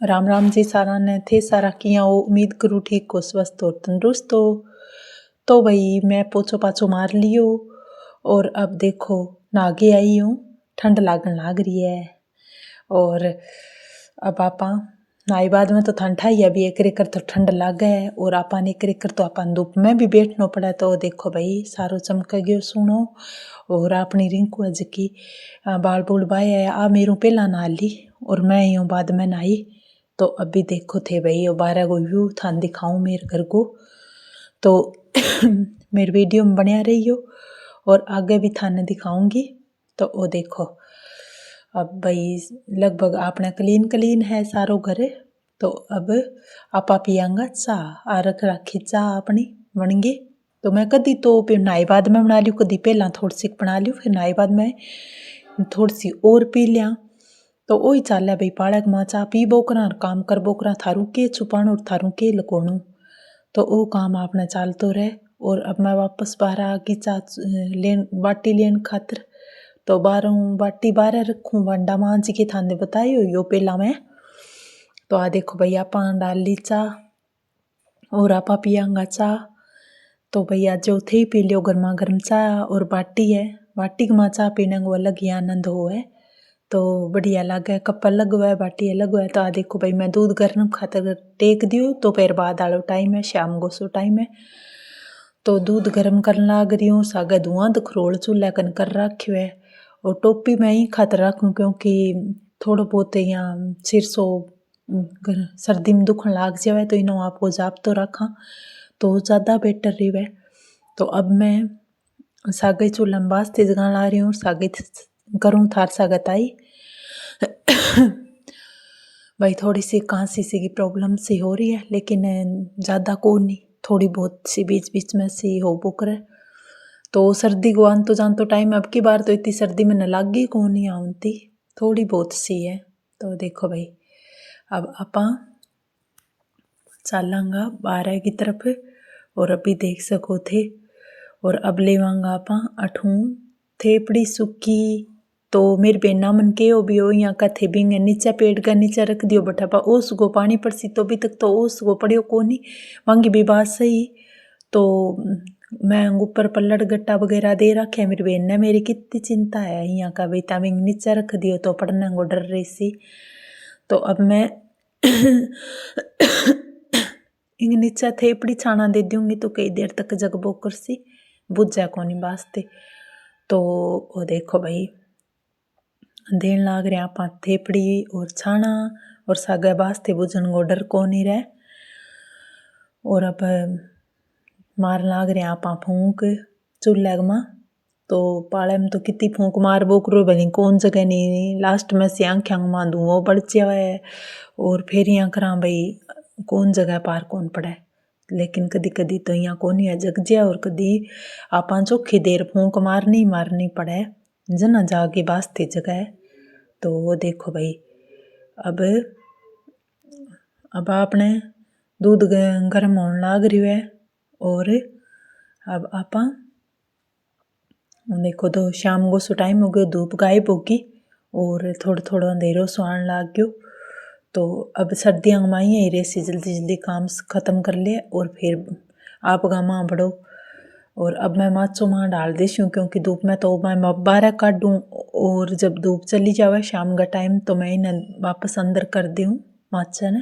राम राम जी सारा ने थे सारा किया हो। उम्मीद करूँ ठीक हो, स्वस्थ हो, तंदुरुस्त हो। तो भाई मैं पोछो पाछो मार लियो और अब देखो नागे आई हूँ। ठंड लागन लाग रही है और अब आपा नाई बाद में तो ठंडा ही अभी एक रेकर तो ठंड लागे है और आपा ने एक रेकर तो आपा धूप में भी बैठना पड़ा। तो देखो भाई सारो चमक गयो सुनो और अपनी रिंकू अज की बाल बूल बाए है। आ मेरू पहला नहा ली और मैं यूँ बाद में नहाई। तो अभी देखो थे भाई और 12 को व्यू थान दिखाऊं मेरे घर को। तो मेरे वीडियो में बनिया रही हो और आगे भी थाने दिखाऊंगी। तो वो देखो अब भाई लगभग आपने क्लीन है सारो घर। तो अब आपा पियांगा चाह आ रख राखी चाह अपनी बन गई। तो मैं कदी तो फिर नहाई बाद में बना लियो, कदी पहला थोड़ी सी बना लियो, फिर नहाई बाद में थोड़ी सी और पी लिया। तो वही चाल है भाई पालक माँ चाह पी बोकरा काम कर बोकरा थारू के छुपाणु और थारू के लकोणु। तो वो काम आपने चालतो रहे। और अब मैं वापस बाहर आ गई चाह लेन बाटी लेन खातर। तो बाटी बारह रखूँ वंडा मांझ के थाने बताई हो यो पहला मैं। तो आ देखो भाई आपा डाल ली चाह और आपा पियांगा चाह। तो भैया जो थे पी लियो गर्मा गर्म चाह और बाटी है। बाटी की माँ चाह पीने को अलग ही आनंद हो है। तो बढ़िया लगे कप अलग हुआ है बाटी अलग हुआ है। तो आ देखो भाई मैं दूध गर्म खातर टेक दियो तो फिर बाद आलो टाइम है शाम को सो टाइम है। तो दूध गर्म करने लाग रही हूँ। सागे धुआं खरोल चूल्हा कन कर रखियो है और टोपी मैं ही खातर रखूँ क्योंकि थोड़ा बहुत यहाँ सिर सो सर्दी में दुखन लाग जाए तो इनो आपको जाप तो रखा तो ज़्यादा बेटर रही। तो अब मैं सागे चूल्हा में वास्ते जगा ला रही हूँ। सागे करूँ थार सागत आई भाई थोड़ी सी खांसी सी की प्रॉब्लम सी हो रही है लेकिन ज़्यादा को नहीं, थोड़ी बहुत सी बीच बीच में सी हो बुक रहे। तो सर्दी को आन तो जान तो टाइम अब की बार तो इतनी सर्दी में न लागी को नहीं आती, थोड़ी बहुत सी है। तो देखो भाई अब आपा चालांगा 12 की तरफ और अभी देख सको थे। और अब लेवांगा आपा अठूँ थेपड़ी सुखी। तो मेरी बेना मन के हो भी हो यहाँ का थे बिंग नीचे पेड़ का नीचे रख दियो बटा पा ओस गो पानी पड़सी तो अभी तक तो ओस गो पड़ियो को नहीं मांगी भी बात सही। तो मैं ऊपर पल्लड़ गट्टा वगैरह दे रखे मेरी बहन ने। मेरी कितनी चिंता है यहाँ का बेटा बिंग नीचे रख दियो तो पढ़ने को डर रही सी। तो अब मैं इंग नीचा थेपड़ी छाना दे दूंगी तो कई देर तक जग बोकर सी बुझ जा कोनी वास्ते। तो वो देखो भाई देन लाग रहे आप थेपड़ी और छाना और सागे वास्ते बुझन को डर को नहीं रहे। और अब मार लाग रहे आप फूंक चूल्हे में। तो पाले में तो कितनी फूंक मार बोकरो भली कौन जगह नहीं लास्ट में से आँखें मां धुओं बढ़ जावे और फिर यहाँ करा भाई कौन जगह पार कौन पड़े। लेकिन कदी कदी तो यहाँ कौन है जग जाए और कदी आपा चोखी देर फूंक मारनी पड़े जना जागे वास्ते जगह। तो वो देखो भाई अब आपने दूध गर्म होने लाग रही है और अब आपा देखो तो शाम को सो टाइम हो गयो धूप गायब होगी और थोड़ा थोड़ा अंधेरो सो आने लाग गयो। तो अब सर्दियाँ में ही रेसी जल्दी जल्दी काम ख़त्म कर ले और फिर आप गामा बढ़ो। और अब मैं माचो माँ डाल देती हूँ क्योंकि धूप में तो मैं 12 काट दूँ और जब धूप चली जावे शाम का टाइम तो मैं इन्हें वापस अंदर कर दूँ माचा ने।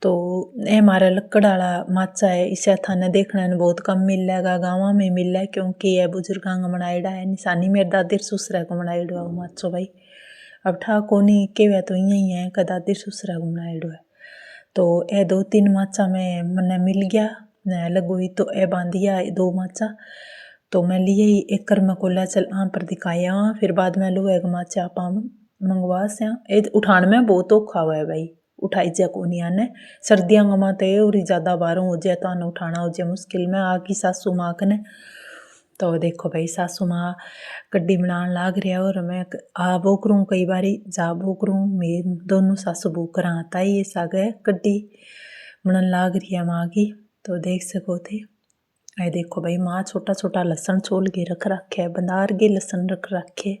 तो ये हमारा लक्कड़ वाला माचा है इसे थाने देखने में बहुत कम मिलेगा, गाँव में मिल है क्योंकि यह बुजुर्गां का बनाईडा है निशानी मेरे दादी ससुरा को बनाईडो है माचो भाई। अब ठा कोनी केवे तो यही है का दादी ससुरा को बनाईडो है। तो ये 2-3 माचा में मने मिल गया न लगोई तो ए बांधिया 2 माचा। तो मैं लिए ही एक कर में कोला चल आम पर दिखाया फिर बाद में लो एक माचा आप मंगवा से उठान में बहुत औखा हुआ है भाई उठाई जा को नहीं आने। सर्दियाँ में तो और ज़्यादा बारों हो जाए तो आने उठाना हो जाए मुश्किल में आकी सासू माँ कने। तो देखो भाई सासू माँ कड्डी बनाने लाग रहा और मैं आ बोकरूँ कई बारी जा बोकरूँ मैं दोनों सासू बोकर आता ही ये सागे कड्डी बनन लाग रही है माँ की। तो देख सको थे ये देखो भाई माँ छोटा छोटा लहसुन छोल के रख रखे बंदार के लहसुन रख रखे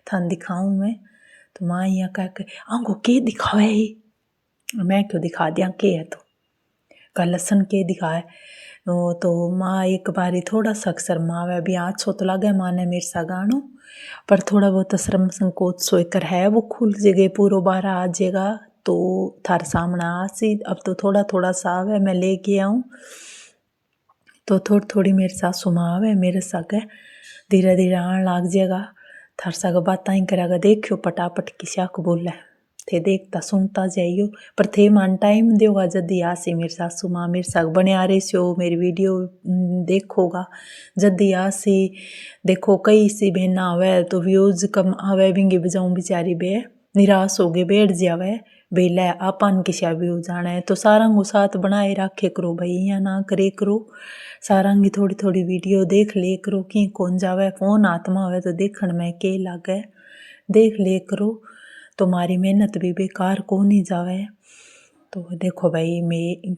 थान दिखाऊँ मैं। तो माँ यहाँ कह के आंगो के दिखावे मैं क्यों दिखा दिया के है तो का लसन के दिखाए। तो माँ एक बारी थोड़ा सा शर्मावे, अभी अच्छो तो लगे माँ ने मेरे सा गानो, पर थोड़ा बहुत शर्म संकोच सोकर है वो खुल जगह पूरा बारह आ जाएगा तो थार सामने आसी। अब तो थोड़ा थोड़ा सा आवे, मैं लेके आऊँ तो थोड़ी थोड़ी मेरे सासू माँ आवे मेरे सागे धीरे धीरे आन लाग जाएगा। थार साग बात ही करेगा, देखियो पटापट किसा को बोले थे देखता सुनता जाइयो। पर थे मान टाइम देगा जदी आसी मेरी सासू माँ मेरे साग बने आ रही सो मेरी वीडियो देखोगा जदी आसी। देखो कई सी बहना आवे तो व्यूज कम आवे, बिंगी बजाऊँ बेचारी बे निराश हो गए बैठ जावे बेला आपन किसा व्यू जाना है। तो सारंग साथ बनाए रखे करो भाई, या ना करे करो सारंगी थोड़ी थोड़ी वीडियो देख ले करो कि कौन जावे। फोन हाथ में आवे तो देखण में के लागे देख ले करो, तुम्हारी मेहनत भी बेकार को नहीं जावे। तो देखो भाई मैं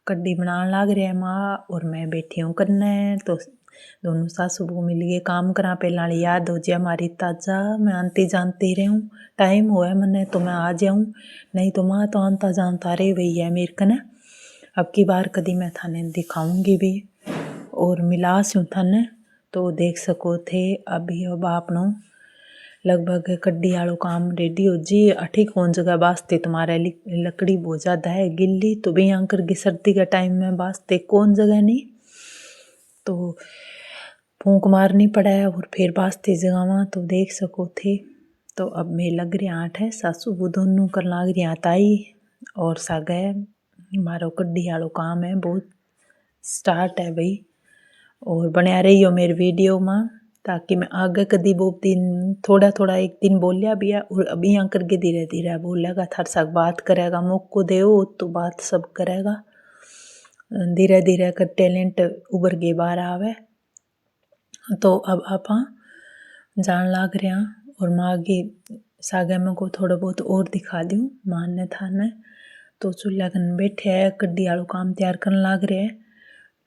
कड्डी बनाने लाग रहा है माँ और मैं बैठी हूँ करने। तो दोनों सासू बहू मिल गए काम करा, पहला याद हो जाए हमारी ताजा मैं आंती जानती रहूँ, टाइम हुआ मैंने तो मैं आ जाऊँ, नहीं तो माँ तो आंता जानता रहे वही है मेरे कने। अब की बार कदी मैं थाने दिखाऊंगी भी और मिलास हूँ थाने तो देख सको थे। अभी अब आपनो लगभग कड्डी आलो काम रेडी हो जी। अठी कौन जगह वास्ते तुम्हारे लकड़ी बहुत ज़्यादा है गिल्ली, तो भी अंकर की सर्दी के टाइम में वास्ते कौन जगह नहीं तो फूंक मारनी पड़ा है और फिर वास्ते जगह तो देख सको थे। तो अब मैं लग रही 8 है, सासू वो दोनों कर लाग रही ताई और सागे मारो कड्डी आलो काम है बहुत स्टार्ट है भाई। और बना रही हो मेरी वीडियो में ताकि मैं आगे कदी बहुत दिन थोड़ा थोड़ा एक दिन बोलिया भी है और अभी यहाँ करके धीरे धीरे बोलेगा थार साथ बात करेगा मौको दो तो बात सब करेगा। धीरे धीरे कर टैलेंट उभर के बाहर आवे। तो अब आप जान लाग रहे हैं और माँ आगे सागे में को थोड़ा बहुत और दिखा दूँ मानने थाने। तो चूल्हा कन बैठे है कड्डी आलो काम तैयार करने लाग रहे है।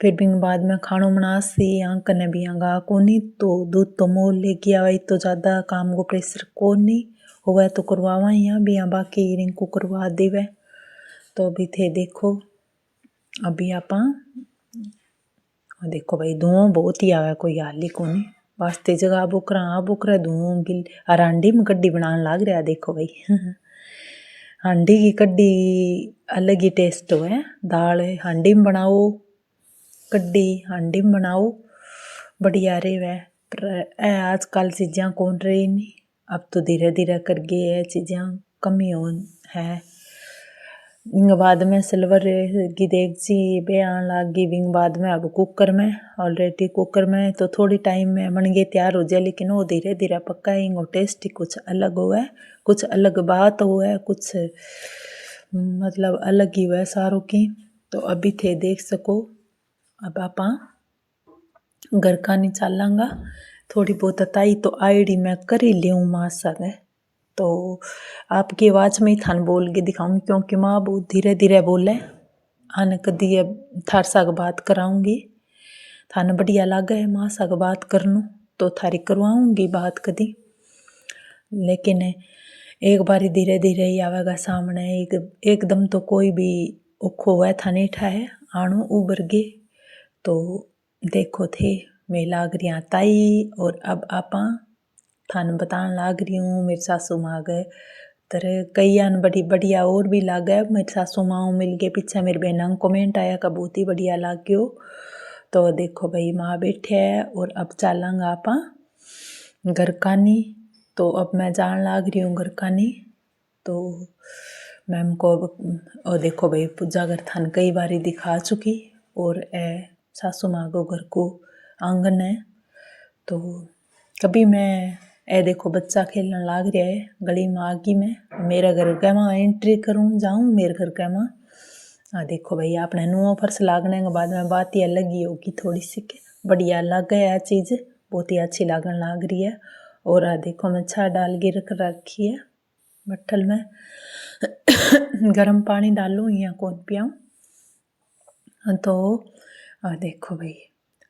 फिर भी बाद में खानो बनासी यहाँ कने भी आगा कोनी तो दूध तो मोल लेके आवा तो ज़्यादा काम को प्रेशर कोनी हुआ तो करवावा यहाँ भी यहाँ बाकी रिंकू करवा देवे। तो अभी थे देखो अभी आप देखो भाई धुआं बहुत ही आवे कोई हाल ही कोनी वास्ते जगह बुकरा धुआं गिल और हांडी में कड्डी बनाने लाग रहा देखो भाई हांडी की कड्डी अलग ही टेस्ट है। दाल हांडी में बनाओ कड्डी हांडी में बनाओ बढ़िया रे वह। पर आजकल चीज़ें कौन रही नहीं, अब तो धीरे धीरे कर गए है चीज़ें कमी हो है। विंग बाद में सिल्वर की देगची बे आन लाग गई, विंग बाद में अब कुकर में ऑलरेडी कुकर में तो थोड़ी टाइम में बन गए तैयार हो जाए, लेकिन वो धीरे धीरे पकाएंगे टेस्ट ही कुछ अलग हुआ है, कुछ अलग बात हुआ है, कुछ मतलब अलग ही हुआ है सारों की। तो अभी थे देख सको अब आप घर का नहीं चलांगा थोड़ी बहुत ताई तो आईडी मैं कर ही लियूँ माँ सगे। तो आपकी आवाज़ में ही थान बोल के दिखाऊंगी क्योंकि माँ बहुत धीरे धीरे बोले आने कदी अब थार साग बात कराऊंगी थाने बढ़िया लागे है माँ साग बात करनू तो थारी करवाऊंगी बात कदी। लेकिन एक बारी धीरे धीरे ही आवेगा सामने एकदम तो कोई भी औखो हुआ था नहीं ठाए आणु उबर गे। तो देखो थे मैं लाग रही हूँ ताई और अब आप थान बताने लाग रही हूँ मेरी सासू माँ गए तरह कई आन बड़ी बढ़िया और भी लागे। मेरी सासू माँ मिल के पीछे मेरी बहना कमेंट आया का बहुत ही बढ़िया लाग्यो। तो देखो भाई माँ बैठे है और अब चलांगा आप घर कानी। तो अब मैं जान लाग रही हूँ घर कानी। तो मैम को और देखो भाई पूजा घर थान कई बारी दिखा चुकी और सासू माँ को घर को आंगन है। तो कभी मैं देखो बच्चा खेलने लाग रहा है गली में आगी में मेरा घर के माँ एंट्री करूँ जाऊँ मेरे घर के माँ देखो भाई आपने नुआ फर्श लागने के बाद में बात ही अलग ही होगी थोड़ी सी के बढ़िया लग गया चीज़ बहुत ही अच्छी लागन लाग रही है। और देखो मैं छा डाल के रख रखी है बट्ठल में गर्म पानी डालूँ या कौन पियाऊँ। तो देखो भाई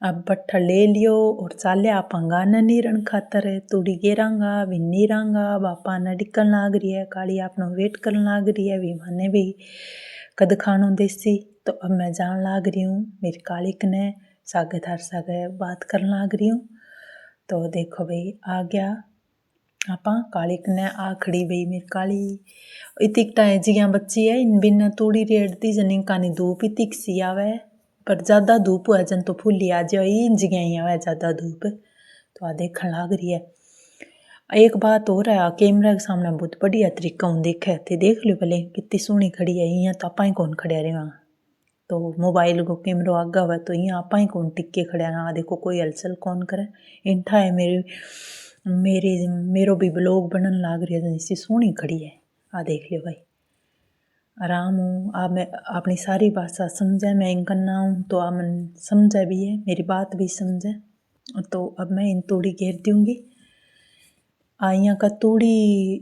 अब बट्ठा ले लियो और चाले आप गाना नीरण खातर तूड़ी गेरांगा भिन्नी रांगा। बापा ने डिकन लाग रही है, काली आपनो वेट करन लाग रही है, भी माने भी कद खानो देसी। तो अब मैं जान लाग रही हूँ मेरी काली कने, सागे थार सागे बात करन लाग रही हूँ। तो देखो भाई आ गया आपा काली कने आ खड़ी भाई मेरी काली। इतिक टाइम जिया बच्ची है इन बिना तूड़ी रेड़ती जनी कानी धूप इतिक सी आवे, पर ज़्यादा धूप हुआ जन तो फूली आ जाए इन जगह ही आवे ज़्यादा धूप। तो आ देखण लाग रही है। एक बात और है, कैमरा के सामने बहुत बढ़िया तरीका हूँ देखे थे, देख लो भले कितनी सोहनी खड़ी है। यहाँ तो आपा ही कौन खड़िया रहा, तो मोबाइल को कैमरो आगा हुआ तो यहाँ आपा ही कौन टिक्के खड़िया रहा। देखो कोई हलचल कौन करे। इंठा है मेरो भी ब्लॉग बनन लाग रही है, जैसी सोहनी खड़ी है। आ देख लियो भाई आराम हूँ। आप मैं अपनी सारी भाषा समझे, मैं इनका हूँ तो आप मन समझे भी है, मेरी बात भी समझे। तो अब मैं इन तूड़ी घेर दूँगी। यहाँ का तूड़ी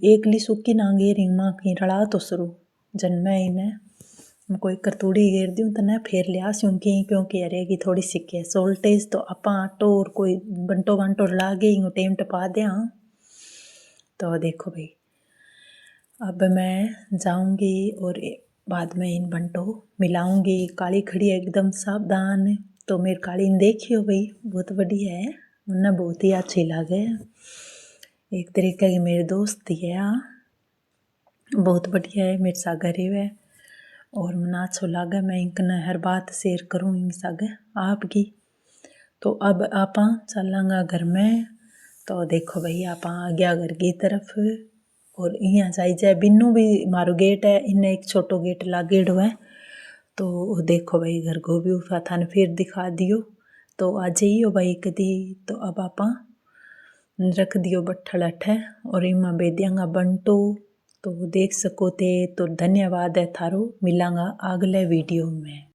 एकली सूखी ना घेरी माँ की रड़ा तो शुरू जन मैं इन्हें कोई कर तूड़ी घेर दूँ तो न फेर लिया सूँगी, क्योंकि रहेगी थोड़ी सिक्के सोल्टेज तो आपा आटो और कोई बंटो बंटो लागे यूँ टेम टपा दे। हाँ तो देखो भाई अब मैं जाऊंगी और बाद में इन बंटो मिलाऊंगी। काली खड़ी है एकदम सावधान। तो मेरी काली ने देखियो भाई बहुत बढ़िया है, उन्हें बहुत ही अच्छी लगे। एक तरीके की मेरी दोस्त ही है, बहुत बढ़िया है मेरे सागर है और मना अच्छो लागे। मैं इनकने हर बात शेयर करूँ इन सागे आपकी। तो अब आपा चलांगा घर में। तो देखो भाई आपा आ गया घर की तरफ और यहाँ जाई जाए बिन्नू भी मारो गेट है, इन्हें एक छोटो गेट लागेड़ो है। तो देखो भाई घर को भी उठा थाने फिर दिखा दियो। तो आ जाइयो भाई कदी। तो अब आपा रख दियो बट्ठल अठे और इमा बेदियांगा बंटो। तो देख सको थे। तो धन्यवाद है थारो, मिलांगा अगले वीडियो में।